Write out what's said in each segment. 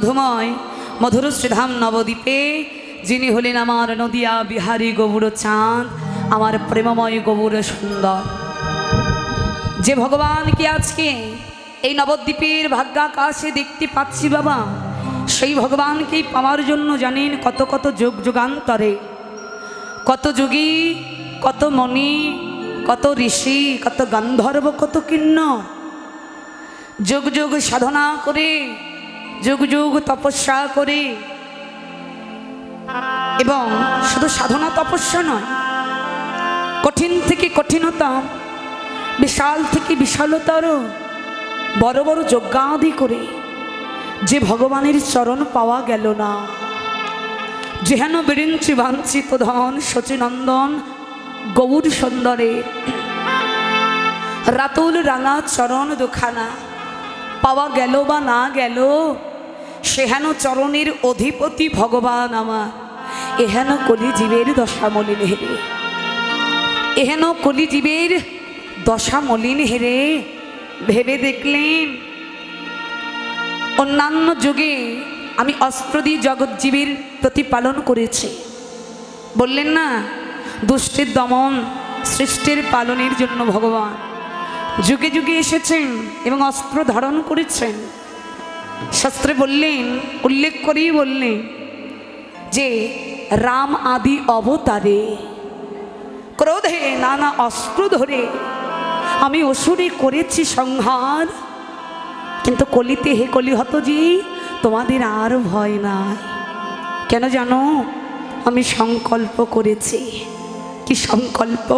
মধুময় মধুর শ্রীধাম নবদ্বীপে যিনি হলেন আমার নদিয়া বিহারী গৌর চাঁদ, আমার প্রেমময় গৌর সুন্দর, যে ভগবানকে আজকে এই নবদ্বীপের ভাগ্যাকাশে দেখতে পাচ্ছি বাবা, সেই ভগবানকেই পাওয়ার জন্য জানেন কত কত যুগ যুগান্তরে কত যোগী, কত মণি, কত ঋষি, কত গন্ধর্ব, কত কিন্নর যুগ যুগ সাধনা করে, যুগ যুগ তপস্যা করে, এবং শুধু সাধনা তপস্যা নয়, কঠিন থেকে কঠিনতম, বিশাল থেকে বিশালতর বড় বড় যজ্ঞাদি করে যে ভগবানের চরণ পাওয়া গেল না, যেহেন বিরিঞ্চি বাঞ্ছিত ধন শচীনন্দন গৌর সুন্দরে রাতুল রাঙা চরণ দুখানা পাওয়া গেল বা না গেল, সেহেন চরণের অধিপতি ভগবান আমার এহেন কলিজীবের দশা মলিন হেরে, এহেন কলিজীবের দশা মলিন হেরে। ভেবে দেখলেন অন্যান্য যুগে আমি অস্ত্র দিয়ে জগৎজীবীর প্রতিপালন করেছি, বললেন না দুষ্টের দমন সৃষ্টির পালনের জন্য ভগবান যুগে যুগে এসেছেন এবং অস্ত্র ধারণ করেছেন। শাস্ত্রে বললেন, উল্লেখ করেই বললেন যে রাম আদি অবতারে ক্রোধে নানা অস্ত্র ধরে আমি অসুরে করেছি সংহার, কিন্তু কলিতে হে কলিহতজি তোমাদের আর ভয় নাই। কেন জানো? আমি সংকল্প করেছি। কি সংকল্প?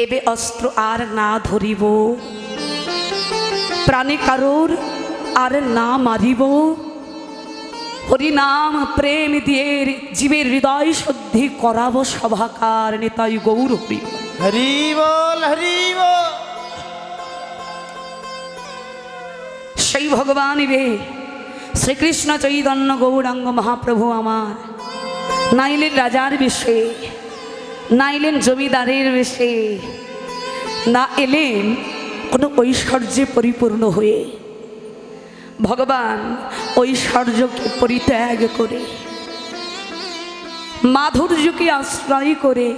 এবে অস্ত্র আর না ধরিব, প্রাণে কারোর আর না মারিব, হরিনাম প্রেম দিয়ে জীবের হৃদয় শুদ্ধি করাবো সভাকার নেতাই গৌর হরি হরি বল, হরি বল। সেই ভগবান রে শ্রীকৃষ্ণ চৈতন্য গৌরাঙ্গ মহাপ্রভু আমার নাইলেন রাজার বেশে, নাইলেন জমিদারের বেশে, না এলেন কোনো ঐশ্বর্যে পরিপূর্ণ হয়ে। ভগবান ঐশ্বর্যকে পরিত্যাগ করে মাধুর্যকে আশ্রয় করে,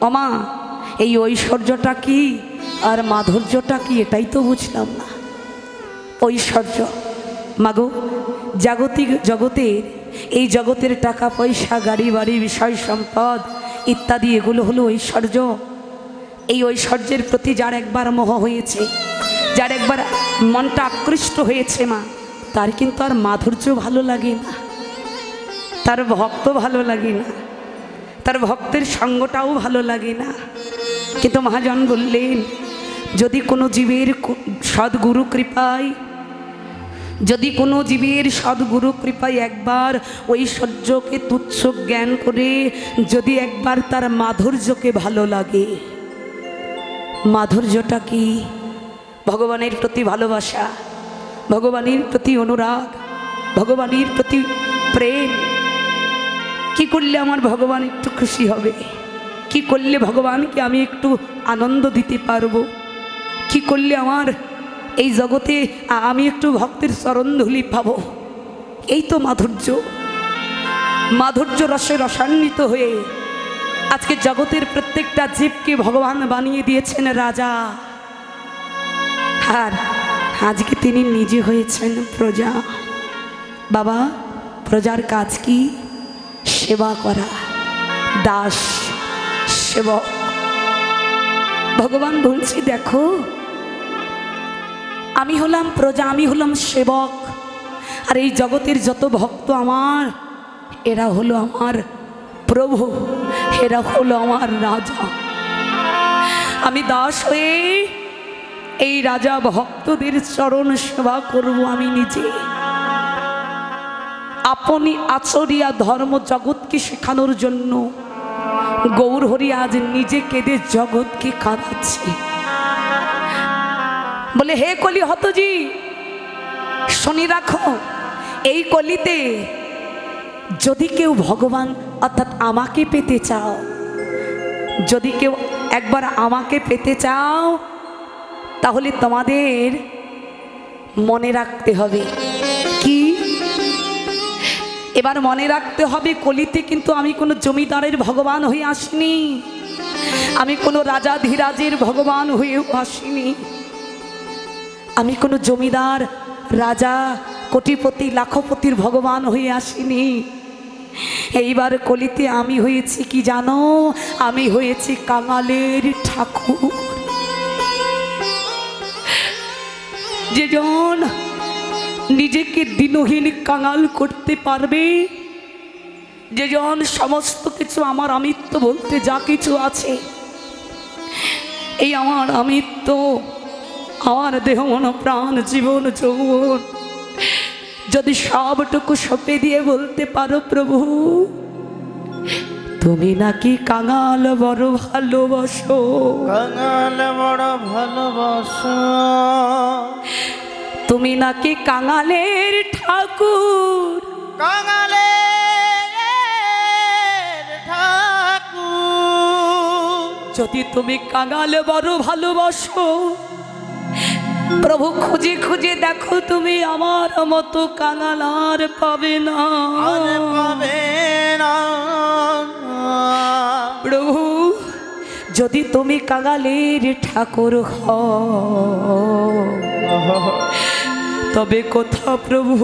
অমা এই ঐশ্বর্যটা কি আর মাধুর্যটা কি এটাই তো বুঝলাম না। ঐশ্বর্য মাগো জাগতিক জগতের, এই জগতের টাকা পয়সা গাড়ি বাড়ি বিষয় সম্পদ ইত্যাদি এগুলো হলো ঐশ্বর্য। এই ঐশ্বর্যের প্রতি যার একবার মোহ হয়েছে, যার একবার মনটা আকৃষ্ট হয়েছে মা, তার কিন্তু আর মাধুর্য ভালো লাগে না, তার ভক্ত ভালো লাগে না, তার ভক্তের সঙ্গটাও ভালো লাগে না। কিন্তু মহাজন বললেন যদি কোনো জীবের সদ্গুরু কৃপায়, যদি কোনো জীবের সদ্গুরু কৃপায় একবার ঐশ্বর্যকে তুচ্ছ জ্ঞান করে যদি একবার তার মাধুর্যকে ভালো লাগে, মাধুর্যটা কি? ভগবানের প্রতি ভালোবাসা, ভগবানের প্রতি অনুরাগ, ভগবানের প্রতি প্রেম। কি করলে আমার ভগবান একটু খুশি হবে? কি করলে ভগবানকে আমি একটু আনন্দ দিতে পারবো? কি করলে আমার এই জগতে আমি একটু ভক্তের চরণধূলি পাবো? এই তো মাধুর্য। মাধুর্য রসে রসান্বিত হয়ে আজকে জগতের প্রত্যেকটা জীবকে ভগবান বানিয়ে দিয়েছেন রাজা, আর আজকে তিনি নিজে হয়েছেন প্রজা। বাবা প্রজার কাজ কি? সেবা করা, দাস সেবক। ভগবান বলছি দেখো আমি হলাম প্রজা, আমি হলাম সেবক, আর এই জগতের যত ভক্ত আমার এরা হলো আমার প্রভু, এরা হলো আমার রাজা। আমি দাস হয়ে এই রাজা ভক্তদের চরণ সেবা করব আমি নিজে। আপনি আচরিয়া ধর্ম জগৎকে শেখানোর জন্য গৌর হরি আজ নিজে কেঁদে জগৎকে কাঁদাচ্ছে। বলে হে কলি হতজি শুনি রাখো, এই কলিতে যদি কেউ ভগবান অর্থাৎ আমাকে পেতে চাও, যদি কেউ একবার আমাকে পেতে চাও, তাহলে তোমাদের মনে রাখতে হবে কি এবার মনে রাখতে হবে, কলিতে কিন্তু আমি কোনো জমিদারের ভগবান হয়ে আসিনি, আমি কোনো রাজা ধীরাজের ভগবান হয়েও আসিনি, আমি কোনো জমিদার রাজা কোটিপতি লাখপতির ভগবান হয়ে আসিনি। এইবার কলিতে আমি হয়েছি কি জানো? আমি হয়েছি কাঙালের ঠাকুর। যেজন নিজেকে দিনহীন কাঙাল করতে পারবে, যেজন সমস্ত কিছু আমার আমিত্ব বলতে যা কিছু আছে, এই আমার আমিত্ব, আমার দেহ মন প্রাণ জীবন যৌবন যদি সবটুকু সঁপে দিয়ে বলতে পারো, প্রভু তুমি নাকি কাঙাল বড় ভালোবাসো, কাঙাল বড় ভালোবাসো, তুমি নাকি কাঙালের ঠাকুর, কাঙালের ঠাকুর। যদি তুমি কাঙাল বড় ভালোবাসো, প্রভু খুঁজে খুঁজে দেখো, তুমি আমার মতো কাঙাল আর পাবে না, আর পাবে না। প্রভু যদি তুমি কাঙালের ঠাকুর হও, তবে কোথা প্রভু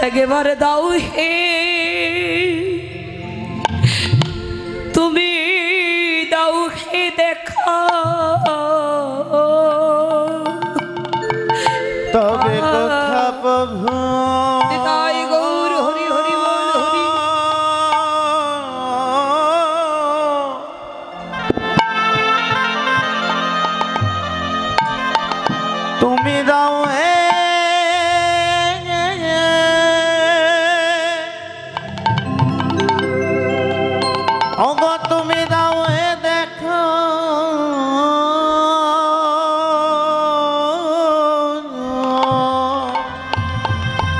একেবারে দাও হে, তুমি দাও হে দেখা, তবে কথা প্রভু। তাই গৌর হরি হরি বল হরি। তুমি দাও হে, ওগো তুমি দাও হে দেখো,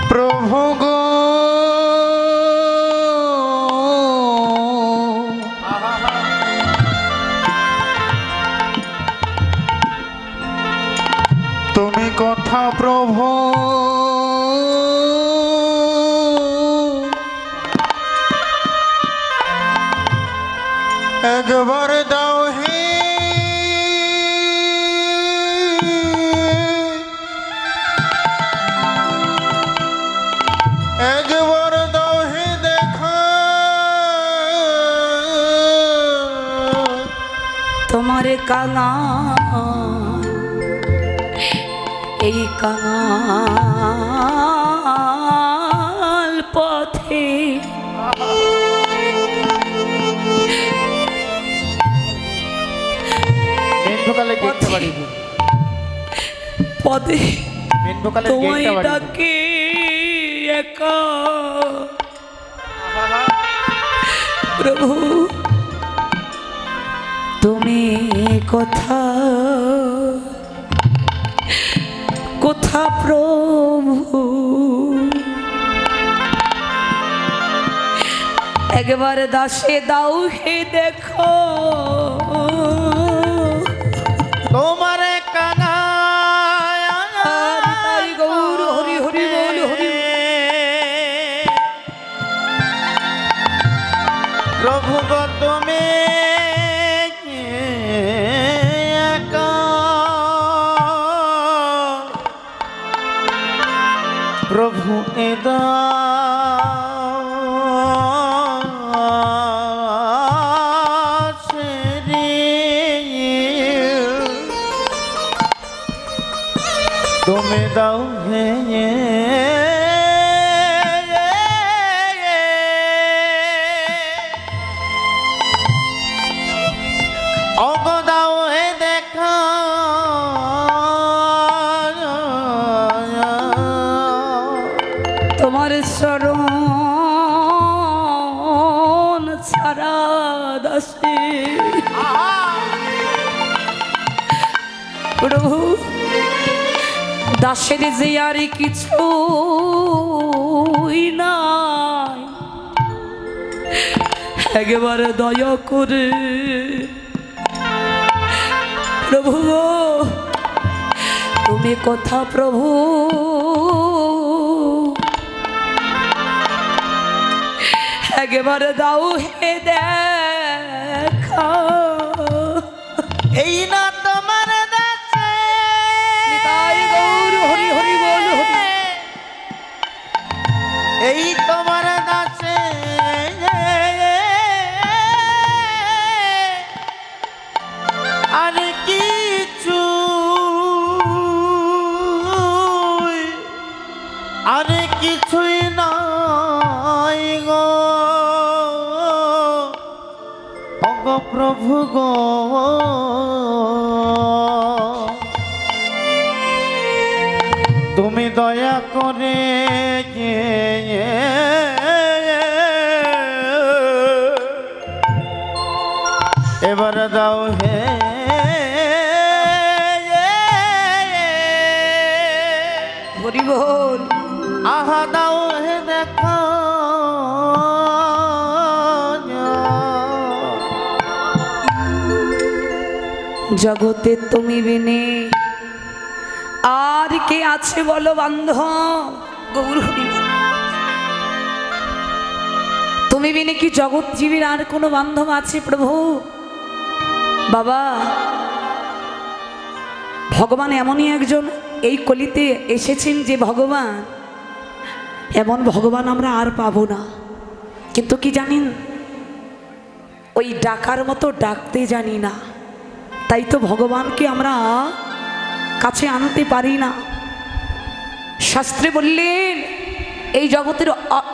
প্রভু গো। তুমি কথা প্রভু, একবার দাও হে, একবার দাও হে দেখা, তোমার কাঙাল, এই কাঙাল পথে পদে তোমায় ডাকে একা, প্রভু তুমি কোথা কোথা প্রভু, একবার দাসে দাও হে দেখো, তোমার তাই গৌর হরি হরি বল হরি। প্রভু গো তুমি একা, প্রভু এদা তুমি দাও হে, ওগো দাও হে দেখা, তোমার শরণ ছাড়া দাসে, প্রভু দাসের যে আর কিছু নাই, একেবারে দয়া করে প্রভু গো, তুমি কথা প্রভু, একেবারে দাও হে দেখা। এই না তোমার দাসে, নিতাই গৌর হরি হরি বল হরি। এই তোমার দাসে আর কিছু, আর কিছুই নাই গো, ওগো প্রভু গো। তুমি দয়া করে এবার দাও হে হরি বল। আহা দাও হে দেখা। জগতে তুমি বিনে আর কে আছে বলো বান্ধব? গৌর হরি বল। তুমি বিনে কি জগৎ জীবীর আর কোনো বান্ধব আছে প্রভু? বাবা, ভগবান এমনই একজন এই কলিতে এসেছেন যে ভগবান, এমন ভগবান আমরা আর পাবো না। কিন্তু কি জানেন, ওই ডাকার মতো ডাকতে জানি না, তাই তো ভগবানকে আমরা কাছে আনতে পারি না। শাস্ত্রে বললেন এই জগতের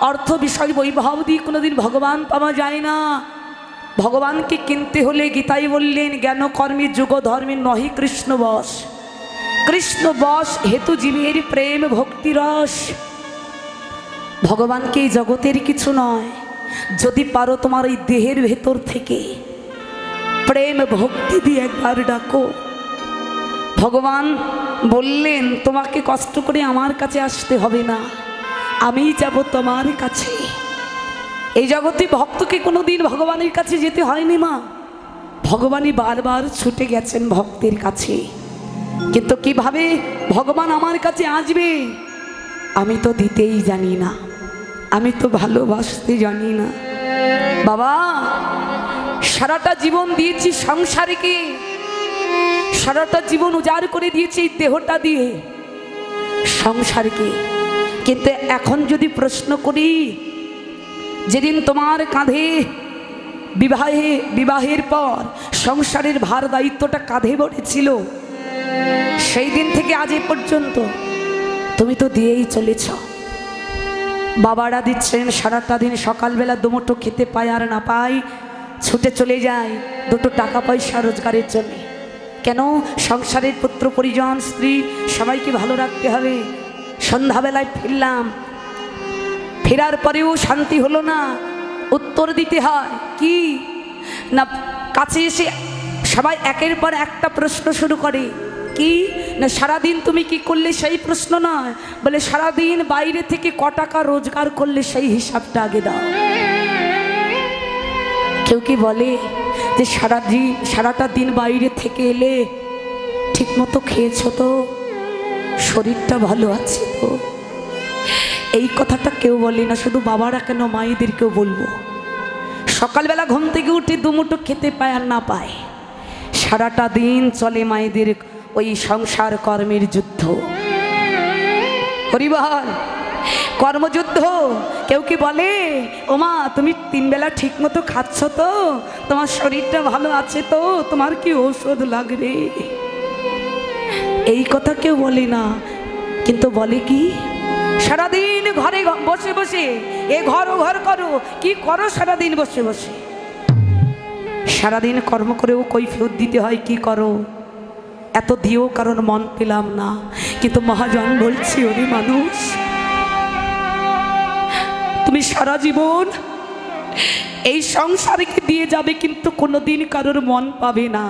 অর্থ বিষয় বৈভব দিয়ে কোনোদিন ভগবান পাওয়া যায় না। ভগবানকে কিনতে হলে গীতাই বললেন জ্ঞান কর্মী যুগ ধর্মী নহি কৃষ্ণ বশ, কৃষ্ণ বশ হেতু জীবের প্রেম ভক্তি রস। ভগবানকে এই জগতের কিছু নয়, যদি পারো তোমার এই দেহের ভেতর থেকে প্রেম ভক্তি দিয়ে একবার ডাকো। ভগবান বললেন তোমাকে কষ্ট করে আমার কাছে আসতে হবে না, আমি যাব তোমার কাছে। এই জগতে ভক্তকে কোনোদিন ভগবানের কাছে যেতে হয়নি মা, ভগবানই বারবার ছুটে গেছেন ভক্তের কাছে। কিন্তু কিভাবে ভগবান আমার কাছে আসবে আমি তো দিতেই জানি না, আমি তো ভালোবাসতে জানি না। বাবা, সারাটা জীবন দিয়েছি সংসারকে, সারাটা জীবন উজাড় করে দিয়েছি এই দেহটা দিয়ে সংসারকে। কিন্তু এখন যদি প্রশ্ন করি, যেদিন তোমার কাঁধে বিবাহের পর সংসারের ভার দায়িত্বটা কাঁধে পড়েছিল, সেই দিন থেকে আজ এ পর্যন্ত তুমি তো দিয়েই চলেছ। বাবারা দিচ্ছেন সারাটা দিন, সকালবেলা দুমুঠো খেতে পায় আর না পায় ছুটে চলে যায় দুটো টাকা পয়সা রোজগারের জন্য। কেন? সংসারের পুত্র পরিজন স্ত্রী সবাইকে ভালো রাখতে হবে। সন্ধ্যাবেলায় ফিরলাম, ফেরার পরেও শান্তি হলো না, উত্তর দিতে হয় কি না, কাছে এসে সবাই একের পর একটা প্রশ্ন শুরু করে কি না, সারাদিন তুমি কি করলে সেই প্রশ্ন নয়, বলে সারাদিন বাইরে থেকে ক টাকা রোজগার করলে সেই হিসাবটা আগে দাও। কেউ কি বলে যে সারাটা দিন বাইরে থেকে এলে ঠিক মতো খেয়েছো তো, শরীরটা ভালো আছে তো? এই কথাটা কেউ বলে না, শুধু বাবারা কেন মায়েদেরকেও বলবো। সকালবেলা ঘুম থেকে উঠে দুমুঠো খেতে পায় আর না পায়, সারাটা দিন চলে মায়েদের ওই সংসার কর্মের যুদ্ধ। হরিবল, কর্মযুদ্ধ। কেউ কি বলে ওমা তুমি 3 বেলা ঠিক মতো খাচ্ছ তো, তোমার শরীরটা ভালো আছে তো, তোমার কি ঔষধ লাগবে? এই কথা কেউ বলে না, কিন্তু বলে কি সারাদিন ঘরে বসে বসে এ ঘর ও ঘর করো, কি করো সারাদিন বসে বসে? সারাদিন কর্ম করেও কৈফিয়ত দিতে হয়, কি করো? এত দিও কারণ মন পেলাম না। কিন্তু মহাজন বলছি, ওরে মানুষ, তুমি সারা জীবন এই সংসারকে দিয়ে যাবে কিন্তু কোনোদিন কারোর মন পাবে না।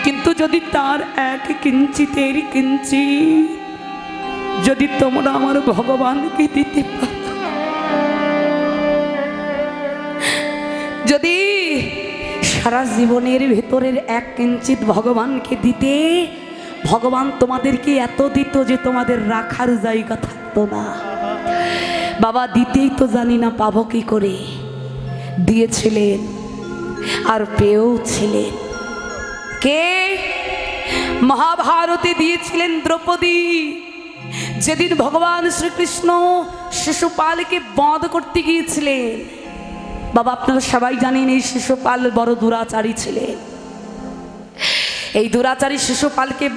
কিন্তু যদি তার এক কিঞ্চিতের কিঞ্চিত যদি তোমরা আমার ভগবানকে দিতে পারো, সারা জীবনের ভেতরের এক কিঞ্চিত ভগবানকে দিতে, ভগবান তোমাদেরকে এত দিত যে তোমাদের রাখার জায়গা থাকতো না। বাবা দিতেই তো জানি না পাবো কি করে, দিয়েছিলেন আর পেয়েও ছিলেন। কে? মহাভারতে দিয়েছিলেন দ্রৌপদী। যেদিন ভগবান শ্রীকৃষ্ণ শিশুপালকে বধ করতে গিয়েছিলেন, বাবা আপনারা সবাই জানেন এই শিশুপাল বড় দুরাচারী ছিলেন। এই দুরাচারী শিশুপালকে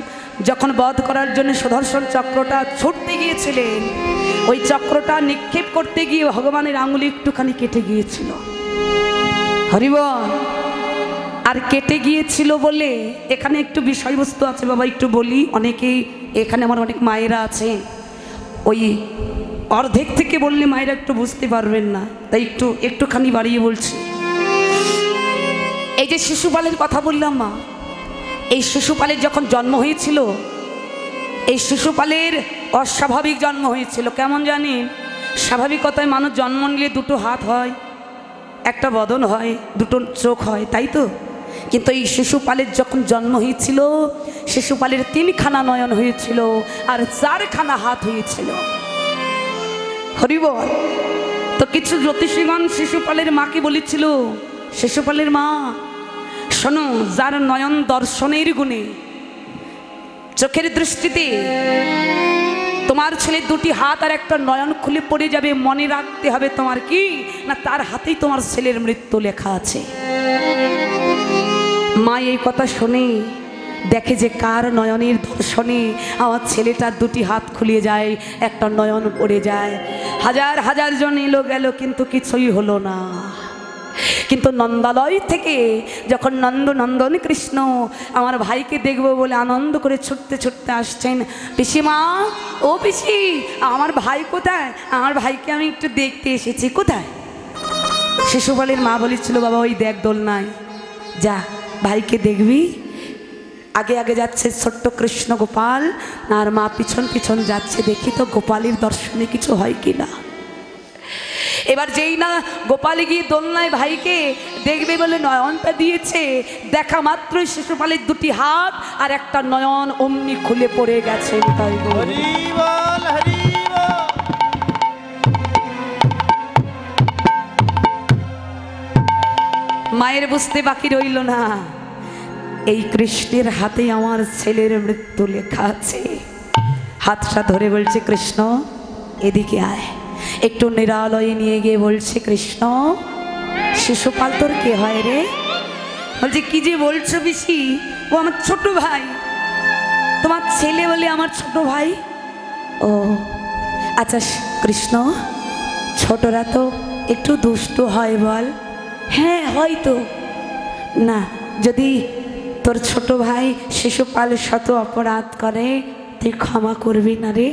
যখন বধ করার জন্য সুদর্শন চক্রটা ছুটতে গিয়েছিলেন, ওই চক্রটা নিক্ষেপ করতে গিয়ে ভগবানের আঙুলি একটুখানি কেটে গিয়েছিল। হরিবল। আর কেটে গিয়েছিল বলে এখানে একটু বিষয়বস্তু আছে বাবা, একটু বলি। অনেকেই এখানে আমার অনেক মায়েরা আছেন, ওই অর্ধেক থেকে বললে মায়েরা একটু বুঝতে পারবেন না, তাই একটুখানি বাড়িয়ে বলছি। এই যে শিশুপালের কথা বললাম মা, এই শিশুপালের যখন জন্ম হয়েছিল, এই শিশুপালের অস্বাভাবিক জন্ম হয়েছিল। কেমন জানেন? স্বাভাবিকতায় মানুষ জন্ম নিলে দুটো হাত হয়, একটা বদন হয়, দুটো চোখ হয়, তাই তো? কিন্তু এই শিশুপালের যখন জন্ম হয়েছিল, শিশুপালের 3খানা নয়ন হয়েছিল আর 4খানা হাত হয়েছিল। হরিবল। তো কিছু জ্যোতিষীগণ শিশুপালের মাকে বলেছিল, শিশুপালের মা শোনো, যার নয়ন দর্শনের গুণে, চোখের দৃষ্টিতে তোমার ছেলে 2টি হাত আর একটা নয়ন খুলে পড়ে যাবে, মনে রাখতে হবে তোমার কি না তার হাতেই তোমার ছেলের মৃত্যু লেখা আছে। মা এই কথা শুনে দেখে যে কার নয়নের দর্শনে আমার ছেলেটার 2টি হাত খুলে যায়, একটা নয়ন পড়ে যায়। হাজার হাজার জন এলো গেল, কিন্তু কিছুই হলো না। কিন্তু নন্দালয় থেকে যখন নন্দন কৃষ্ণ আমার ভাইকে দেখবো বলে আনন্দ করে ছুটতে ছুটতে আসছেন, পিসিমা ও পিসি আমার ভাই কোথায়? আমার ভাইকে আমি একটু দেখতে এসেছি। কোথায়? শিশুপালের মা বলেছিল, বাবা ওই দেখ দোলনায়, যা ভাইকে দেখবি। আগে আগে যাচ্ছে ছোট্ট কৃষ্ণ গোপাল, আর মা পিছন পিছন যাচ্ছে, দেখি তো গোপালের দর্শনে কিছু হয় কিনা। এবার যেই না গোপালে গিয়ে দোলনায় ভাইকে দেখবে বলে নয়নটা দিয়েছে, দেখা মাত্রই শিশুপালের 2টি হাত আর একটা নয়ন অমনি খুলে পড়ে গেছে। তাই মায়ের বুঝতে বাকি রইল না, এই কৃষ্ণের হাতে আমার ছেলের মৃত্যু লেখা আছে। হাতটা ধরে বলছে, কৃষ্ণ এদিকে আয়। একটু নিরালয়ে নিয়ে গিয়ে বলছে, কৃষ্ণ শিশুপাল তোর কে হয় রে? বলছে, কি যে বলছো পিসি, ও আমার ছোট ভাই। তোমার ছেলে বলে আমার ছোট ভাই? ও আচ্ছা কৃষ্ণ, ছোটরা তো একটু দুষ্ট হয় বল? হ্যাঁ হয়তো। না, যদি তোর ছোট ভাই শিশুপাল শত অপরাধ করে তুই ক্ষমা করবি না রে?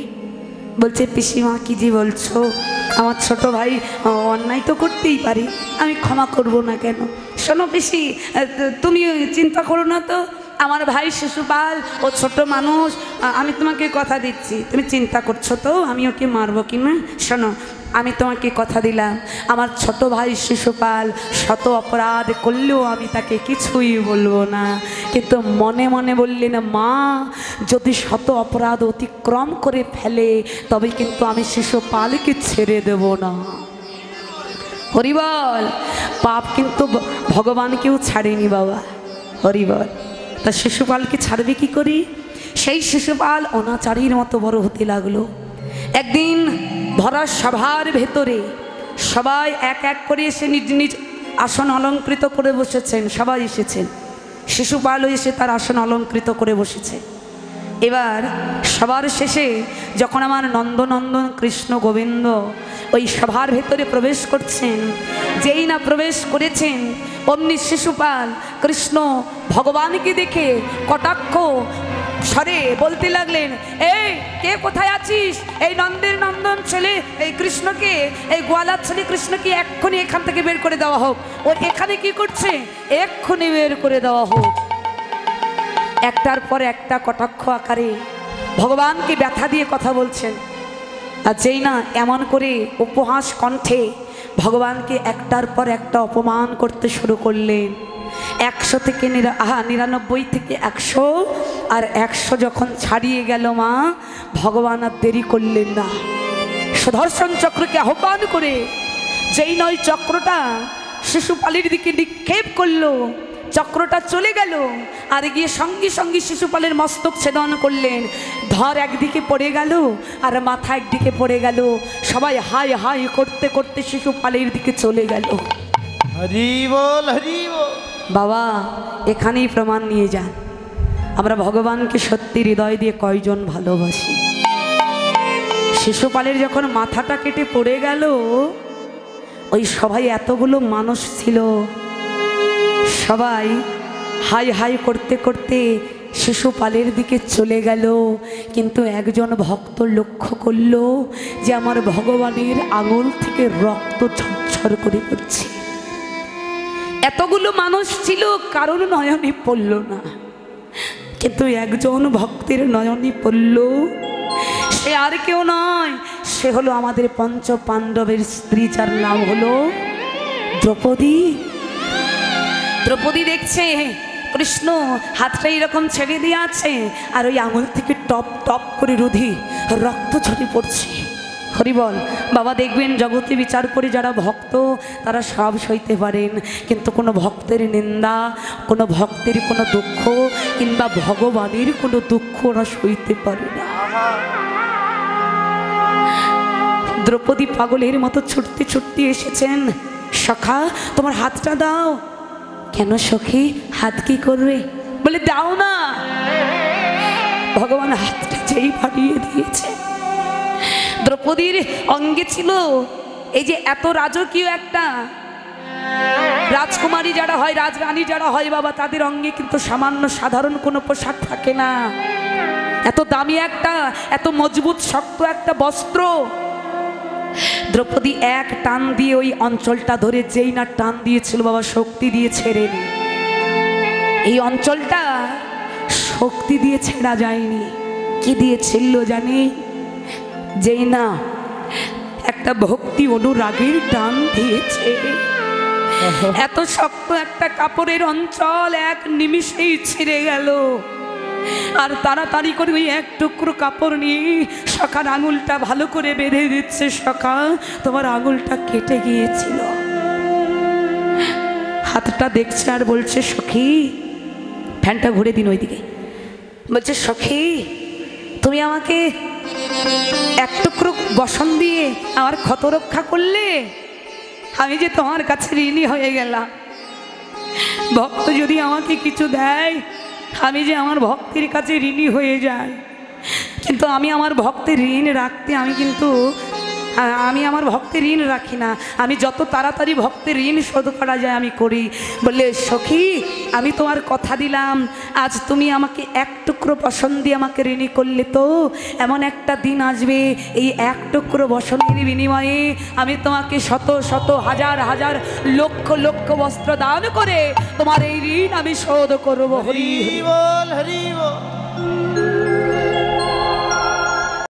বলছে, পিসিমা কি যে বলছো, আমার ছোট ভাই অন্যায় তো করতেই পারি, আমি ক্ষমা করব না কেন? শোনো পিসি, তুমি চিন্তা করো না তো, আমার ভাই শিশুপাল ও ছোট মানুষ, আমি তোমাকে কথা দিচ্ছি। তুমি চিন্তা করছো তো আমি ওকে মারবো কি না? শোনো, আমি তোমাকে কথা দিলাম, আমার ছোট ভাই শিশুপাল শত অপরাধ করলেও আমি তাকে কিছুই বলবো না। কিন্তু মনে মনে বললে না, মা যদি শত অপরাধ অতিক্রম করে ফেলে তবে কিন্তু আমি শিশুপালকে ছেড়ে দেব না। হরিবল। পাপ কিন্তু ভগবানকেও ছাড়েনি বাবা। হরিবল। তা শিশুপালকে ছাড়বে কি করি? সেই শিশুপাল অনাচারীর মতো বড় হতে লাগলো। একদিন ভরা সভার ভেতরে সবাই এক এক করে এসে নিজ নিজ আসন অলঙ্কৃত করে বসেছেন। সবাই এসেছেন, শিশুপালও এসে তার আসন অলঙ্কৃত করে বসেছে। এবার সবার শেষে যখন আমার নন্দনন্দন কৃষ্ণ গোবিন্দ ওই সভার ভেতরে প্রবেশ করছেন, যেই না প্রবেশ করেছেন অমনি শিশুপাল কৃষ্ণ ভগবানকে দেখে কটাক্ষ স্বরে বলতে লাগলেন, এই কে কোথায় আছিস? এই নন্দের নন্দন ছেলে এই কৃষ্ণকে, এই গোয়ালার ছেলে কৃষ্ণকে এক্ষুনি এখান থেকে বের করে দেওয়া হোক। ও এখানে কি করছে? এক্ষুনি বের করে দেওয়া হোক। একটার পর একটা কটাক্ষ আকারে ভগবানকে ব্যথা দিয়ে কথা বলছেন। আর যেই না এমন করে উপহাস কণ্ঠে ভগবানকে একটার পর একটা অপমান করতে শুরু করলেন, 100 থেকে 99 থেকে 100, আর 100 যখন ছাড়িয়ে গেল মা, ভগবান আর দেরি করলেন না, সুদর্শন চক্রকে আহ্বান করে যেই নয় চক্রটা শিশুপালের দিকে নিক্ষেপ করলো, চক্রটা চলে গেল আর গিয়ে সঙ্গে সঙ্গে শিশুপালের মস্তক ছেদন করলেন। ধর একদিকে পড়ে গেল আর মাথা একদিকে পড়ে গেল, সবাই হাই হাই করতে করতে শিশুপালের দিকে চলে গেল। হরি বল, হরি বল। বাবা এখানেই প্রমাণ নিয়ে যান আমরা ভগবানকে সত্যি হৃদয় দিয়ে কয়জন ভালোবাসি। শিশুপালের যখন মাথাটা কেটে পড়ে গেল, ওই সবাই এতগুলো মানুষ ছিল, সবাই হাই হাই করতে করতে শিশুপালের দিকে চলে গেল। কিন্তু একজন ভক্ত লক্ষ্য করল যে আমার ভগবানের আঙুল থেকে রক্ত ঝরঝর করে পড়ছে। এতগুলো মানুষ ছিল, কারোর নয়নে পড়ল না, কিন্তু একজন ভক্তের নয়নে পড়ল। সে আর কেউ নয়, সে হলো আমাদের পঞ্চ পাণ্ডবের স্ত্রী, যার নাম হলো দ্রৌপদী। দ্রৌপদী দেখছে কৃষ্ণ হাতটা এরকম ছেড়ে দিয়ে আছে আর ওই আঙুল থেকে টপ টপ করে রুধি রক্ত ঝরে পড়ছে। হরিবল। বাবা দেখবেন জগতে বিচার করে যারা ভক্ত তারা সব সইতে পারেন, কিন্তু কোনো ভক্তের নিন্দা, কোনো ভক্তের কোনো দুঃখ কিংবা ভগবানের কোনো দুঃখ ওরা সইতে পারে না। দ্রৌপদী পাগলের মতো ছুটতে ছুটতে এসেছেন। সখা তোমার হাতটা দাও। কেন সখী, হাত কি করবে? বলে দাও না। ভগবান হাতটা যেই বাড়িয়ে দিয়েছে, দ্রৌপদীর অঙ্গে ছিল এই যে এত রাজকীয় একটা রাজকুমারী যারা হয়, রাজরানী যারা হয় বাবা, তাদের অঙ্গে কিন্তু সামান্য সাধারণ কোনো পোশাক থাকে না। এত দামি একটা, এত মজবুত শক্ত একটা বস্ত্র। দ্রৌপদী এক টান দিয়ে ওই অঞ্চলটা ধরে, যেই না টান দিয়েছিল বাবা, শক্তি দিয়ে ছেড়ে নি। এই অঞ্চলটা শক্তি দিয়ে ছেড়া যায়নি, কি দিয়ে ছিল জানি? যেই না একটা ভক্তি অনুরাগের টান দিয়েছে, এত শক্ত একটা কাপড়ের অঞ্চল এক নিমিষেই ছিঁড়ে গেল। আর তাড়াতাড়ি করে ওই এক টুকরো কাপড় নিয়ে সখার আঙুলটা ভালো করে বেঁধে দিচ্ছে। সখা তোমার আঙুলটা কেটে গিয়েছিল। হাতটা দেখছে আর বলছে সখী, ফ্যানটা ঘুরে দিন ওইদিকে, বলছে সখী তুমি আমাকে এক টুকরো বসন দিয়ে আমার ক্ষত রক্ষা করলে, আমি যে তোমার কাছে ঋণী হয়ে গেলাম। ভক্ত যদি আমাকে কিছু দেয়, আমি যে আমার ভক্তের কাছে ঋণী হয়ে যাই, কিন্তু আমি আমার ভক্তের ঋণ রাখতে আমি আমার ভক্তের ঋণ রাখি না। আমি যত তাড়াতাড়ি ভক্তের ঋণ শোধ করা যায় আমি করি। বললে সখী আমি তোমার কথা দিলাম, আজ তুমি আমাকে এক টুকরো বসন দিয়ে আমাকে ঋণী করলে, তো এমন একটা দিন আসবে এই এক টুকরো বসনের বিনিময়ে আমি তোমাকে শত শত হাজার হাজার লক্ষ লক্ষ বস্ত্র দান করে তোমার এই ঋণ আমি শোধ করবো। হরি বল, হরি বল।